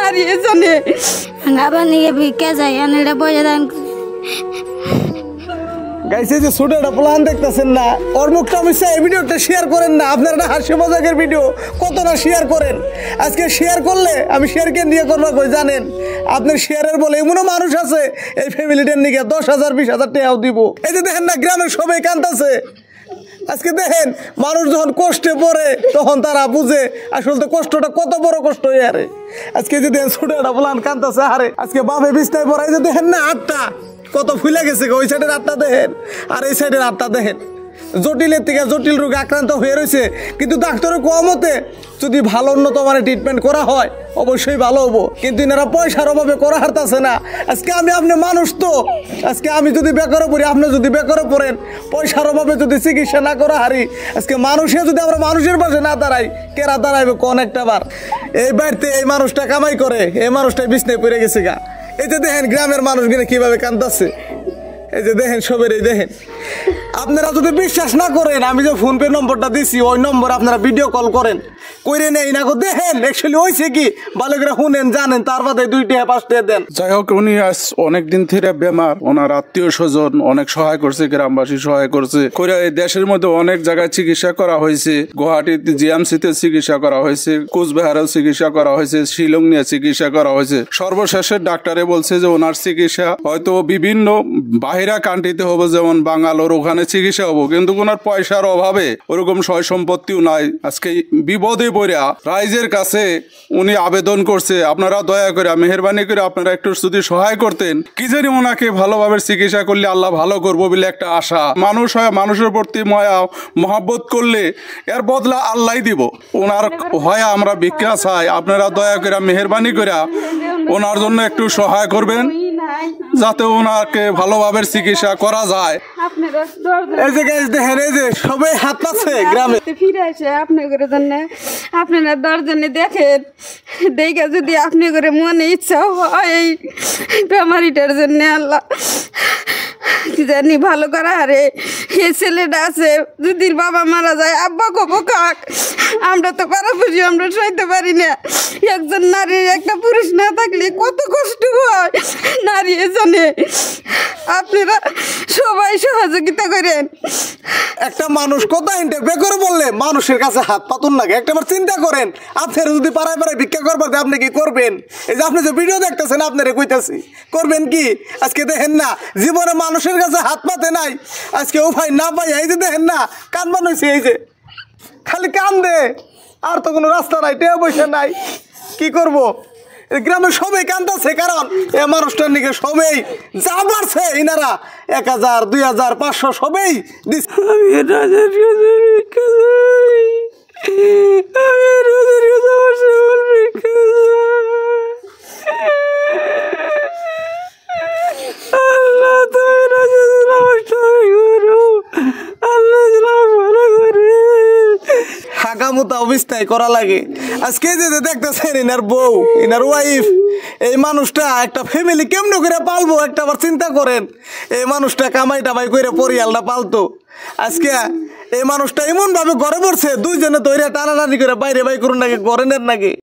নারিয়ে জানে আবার নিয়ে ভিক্ষা যাই এটা বসে দেন গাইছে যে ছোট একটা প্ল্যান দেখতেছেন না ওর মুখটা আমি এই ভিডিওটা শেয়ার করেন না আপনারা একটা হাসি মজাকের ভিডিও কতটা শেয়ার করেন আজকে শেয়ার করলে আমি শেয়ারকে নিয়ে করবো কই জানেন আপনার শেয়ারের বলে এমনও মানুষ আছে এই ফ্যামিলিটার নিয়ে 10,000 20,000 টাকাও দিব এই যে দেখেন না গ্রামের সবাই কাঁদতেছে আজকে দেখেন মানুষ যখন কষ্টে পড়ে তখন তারা বুঝে আসলে তো কষ্টটা কত বড় কষ্ট হয়ে আরে আজকে যে দেখেন ছোট একটা প্ল্যান কাঁদতেছে আরে আজকে বাপে বিছনায় পড়াই যে দেখেন না আটটা কত ফুলে গেছে ওই সাইডের আটটা দেখেন আর এই সাইডের আটটা দেখেন জটিলের থেকে জটিল রোগ আক্রান্ত হয়ে রয়েছে কিন্তু ডাক্তারের কমতে যদি ভালো উন্নত মানে ট্রিটমেন্ট করা হয় অবশ্যই ভালো হবো কিন্তু এনারা পয়সার অভাবে করা হারতাছে না আজকে আপনি মানুষ তো আজকে আমি যদি বেকারে পড়ি আপনি যদি বেকারে পড়েন পয়সার অভাবে যদি চিকিৎসা না করা হারি আজকে মানুষে যদি আমরা মানুষের পাশে না দাঁড়াই কেরা দাঁড়াইবে কোন একটা বার এই বাড়িতে এই মানুষটা কামাই করে এই মানুষটাই বিছনায় পড়ে গেছে গা এই যে দেখেন গ্রামের মানুষগুলো কিভাবে কাঁদতেছে এই যে দেখেন সবের এই দেখেন আপনারা যদি বিশ্বাস না করেন আমি যে ফোনপে নম্বরটা দিছি ওই নম্বর আপনারা ভিডিও কল করেন কইরে নেই না দেখেন অ্যাকচুয়ালি হয়েছে কি ভালো করে শুনেন জানেন তার বাদে 2 টাকা 5 টাকা দেন যাই হোক উনি আজ অনেকদিন থেকে বেমার ওনার আত্মীয় স্বজন অনেক সহায় করছে গ্রামবাসী সহায় করছে করে এই দেশের মধ্যে অনেক জায়গায় চিকিৎসা করা হয়েছে গুয়াহাটিতে জিএমসিতে চিকিৎসা করা হয়েছে কোচবিহারেও চিকিৎসা করা হয়েছে শিলং নিয়ে চিকিৎসা করা হয়েছে সর্বশেষে ডাক্তারে বলছে যে ওনার চিকিৎসা হয়তো বিভিন্ন বাহিরা কান্ট্রিতে হবে যেমন বাঙ্গালোর ওখানে চিকিৎসা হবো কিন্তু ওনার পয়সার অভাবে ওরকম সয় সম্পত্তিও নাই আজকে বিপদে পড়া রাইজের কাছে উনি আবেদন করছে আপনারা দয়া করে মেহেরবানি করে আপনারা একটু যদি সহায় করতেন কি জানি ওনাকে ভালোভাবে চিকিৎসা করলে আল্লাহ ভালো করবো বলে একটা আশা মানুষ হয় মানুষের প্রতি মায়া মহাব্বত করলে এর বদলা আল্লাহ দিব ওনার হয় আমরা ভিক্ষা চাই আপনারা দয়া করে মেহেরবানি করে ওনার জন্য একটু সহায় করবেন যাতে ওনাকে ভালোভাবে চিকিৎসা করা যায় এই যে গাইস দেখেন এই যে সবাই হাত পাচ্ছে গ্রামে ফিরে আসে আপনি করে জন্য আপনারা দশজনে দেখেন দেখে যদি আপনি করে মনে ইচ্ছা হয় এই বেমারিটার জন্য আল্লাহ কি জানি ভালো করা আরে এই ছেলেটা আছে যদি বাবা মারা যায় আব্বা কবো কাক আমরা তো পারাপুরি আমরা সইতে পারি না একজন নারীর একটা পুরুষ না থাকলে কত কষ্ট হয় নারী জানে আপনারা সবাই সহযোগিতা করেন একটা মানুষ কত ইন্টারভিউ করে বললে মানুষের কাছে হাত পাতুন লাগে একটাবার চিন্তা করেন আপনারা যদি পাড়ায় পাড়ায় ভিক্ষা করবার আপনি কি করবেন এই যে আপনি যে ভিডিও দেখতেছেন আপনারা কইতাছি করবেন কি আজকে দেখেন না জীবনে মানুষের কাছে হাত পাতে নাই আজকে উপায় না পাই এই যে দেখেন না কান বানাইছে এই যে খালি কান দে আর তো কোনো রাস্তা নাই টেয়া পয়সা নাই কি করব গ্রামের সবাই কান্দাছে কারণ এ মানুষটার নিকে সবাই যা বাড়ছে ইনারা 1000 2000 500 সবাই হাগামুতা অবস্থায় করা লাগে আজকে যে দেখতেছেন ইনার বউ ইনার ওয়াইফ এই মানুষটা একটা ফ্যামিলি কেমনে করে পালবো একটা আবার চিন্তা করেন এই মানুষটা কামাই টামাই করে পরিয়ালটা পালতো আজকে এই মানুষটা এমন ভাবে ঘরে পড়ছে দুইজনে তৈরি টানাটানি করে বাইরে বাই করুন নাকি করেন নাকি